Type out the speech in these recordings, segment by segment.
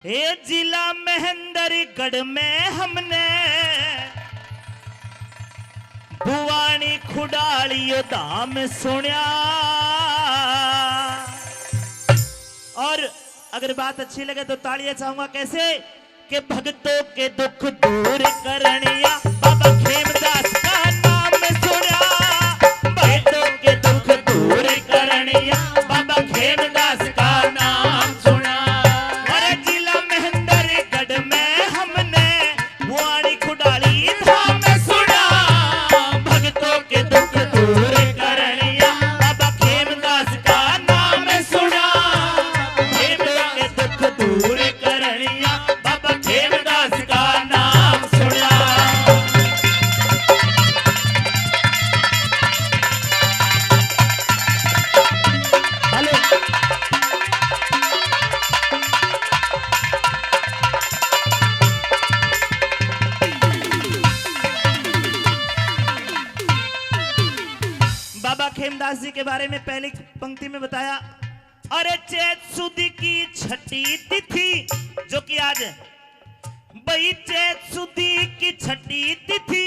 ये जिला महेंद्रगढ़ में हमने भुवानी खुडालियो धाम सुनिया। और अगर बात अच्छी लगे तो तालियां चाहूंगा। कैसे कि भक्तों के दुख दूर करनिया बाबा खेमदास का नाम सुनिया। भक्तों के दुख दूर करनिया बाबा खेमदास का नाम सुना। और जिला महेंद्रगढ़ में हमने भुवानी खुडाली धाम सुना। भक्तों के दुख दूर करनिया बाबा खेमदास का नाम सुना। भक्तों के दुख दूर करनिया बाबा खेमदास का नाम सुना। बाबा खेमदास जी के बारे में पहली पंक्ति में बताया। अरे चैत सुद की छठी तिथि जो कि आज भाई चैत सुद की छठी तिथि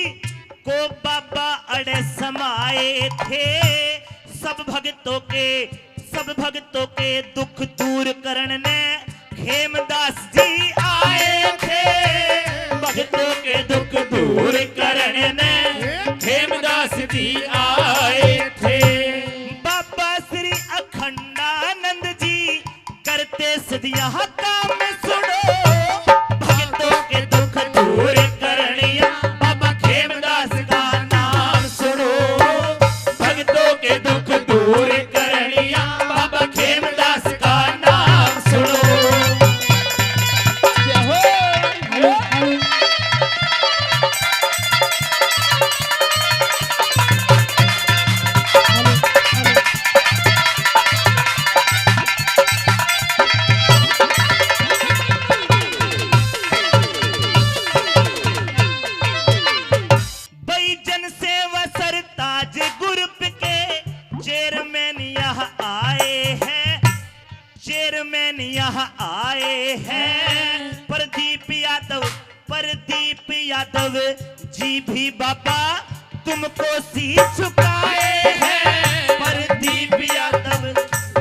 को बाबा अड़े समाये थे। सब भक्तों के दुख दूर करने खेमदास जी आए थे। भक्तों के दुख दूर करने खेमदास जी आए थे। बाबा श्री अखंडानंद जी करते सदिया काम सुनो। भक्तों के दुख दूर करनिया बाबा खेमदास का नाम सुनो। भक्तों के दुख दूर करनिया बाबा खेमदास का नाम सुनो। चेयरमैन यहाँ आए हैं। प्रदीप यादव जी भी बाबा तुमको सी झुकाए हैं। प्रदीप यादव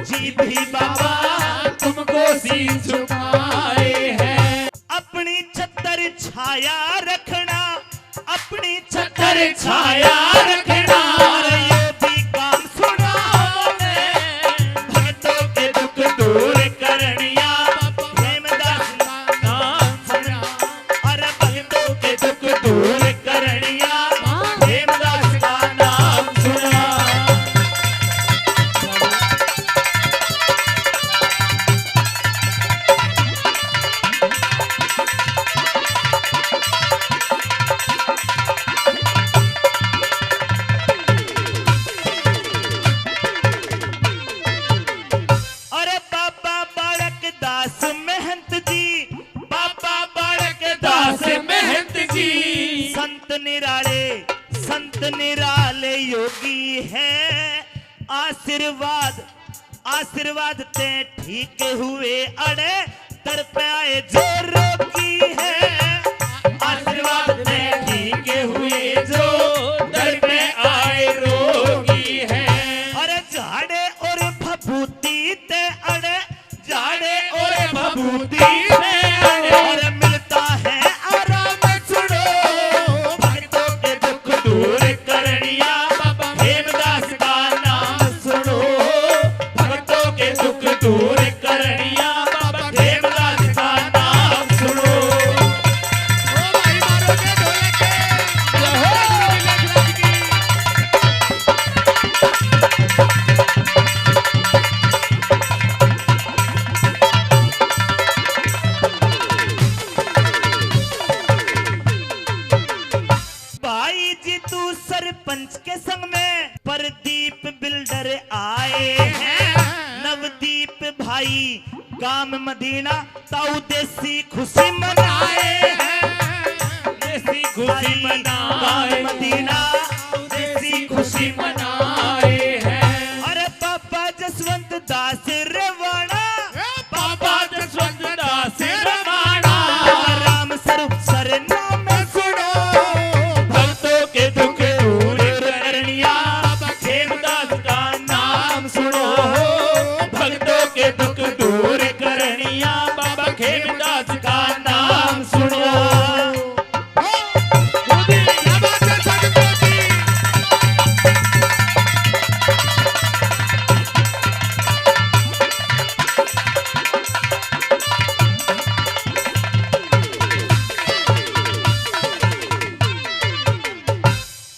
जी भी बाबा तुमको सी झुकाए हैं। अपनी छतर छाया रखना, अपनी छतर छाया रखना। ये भी काम सुना भक्तों के दुख दूर करनिया खेमदास का नाम सुना। और भक्तों के दुख दूर करनिया खेमदास का नाम सुना। संत निराले योगी है। आशीर्वाद ते ठीक हुए अड़े दर पे आए जो रोगी है। आशीर्वाद ते ठीक हुए जो दर पे आए रोगी है। अरे झाड़े और भभूति ते अड़े, झाड़े और भभूति ते अड़े और मिलता है आराम सुनो। भक्तों के दुख दूर करनिया बाबा खेमदास का नाम सुनो। भक्तों के दुख दूर करनिया बाबा खेमदास का नाम सुनो। ओ भाई मारो के ढोलक के भाई जी तू सरपंच के संग में प्रदीप बिल्डर आए हैं। नवदीप भाई गांव मदीना ताऊ देसी खुशी मनाए हैं। देसी खुशी मनाए मदीना देसी खुशी मनाए हैं। अरे बाबा जसवंत दास रवाना, बाबा जसवंत दास रवाना। खेमदास का नाम सुनो।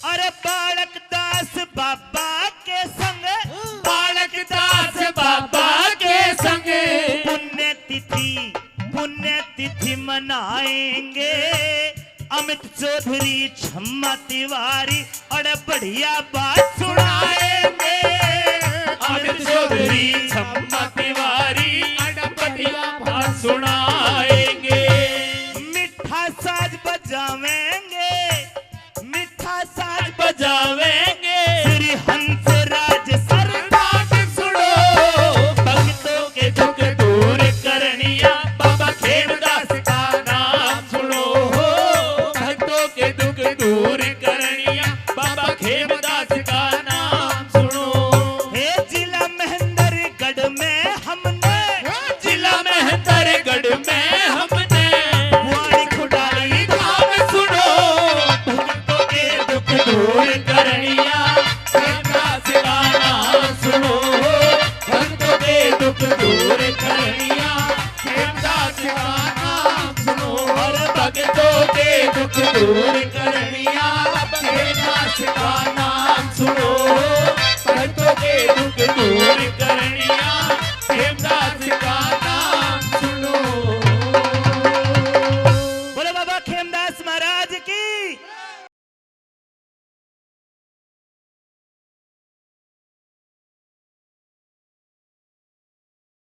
अरे बालक दास बाबा के संग, बालक दास बाबा के संग पुण्य तिथि मनाएंगे। अमित चौधरी छम्मा तिवारी अरे बढ़िया बात सुनाएंगे। अमित चौधरी छम्मा तिवारी अरे बढ़िया बात सुनाएंगे। मीठा साज बजावेंगे, मीठा साज बजावेंगे। श्री हंसराज सरदार सुनो, भक्तों के दुख दूर करनिया बाबा खेमदास का नाम सुनो। भक्तों के दुख दूर करनिया बाबा खेमदास का नाम सुनो। हे जिला महेंद्रगढ़ में हमने, जिला महेंद्रगढ़ में हमने वाणी खुडाली धाम सुनो। भक्तों के दुख दूर करनिया खेमदास का नाम सुनो। भक्तों के दुख दूर करनिया खेमदास का नाम सुनो। और भक्तों के दुख दूर करनिया खेमदास का नाम सुनो। भक्तों के दुख दूर करनिया खेमदास का नाम सुनो। बोलो बाबा खेमदास महाराज।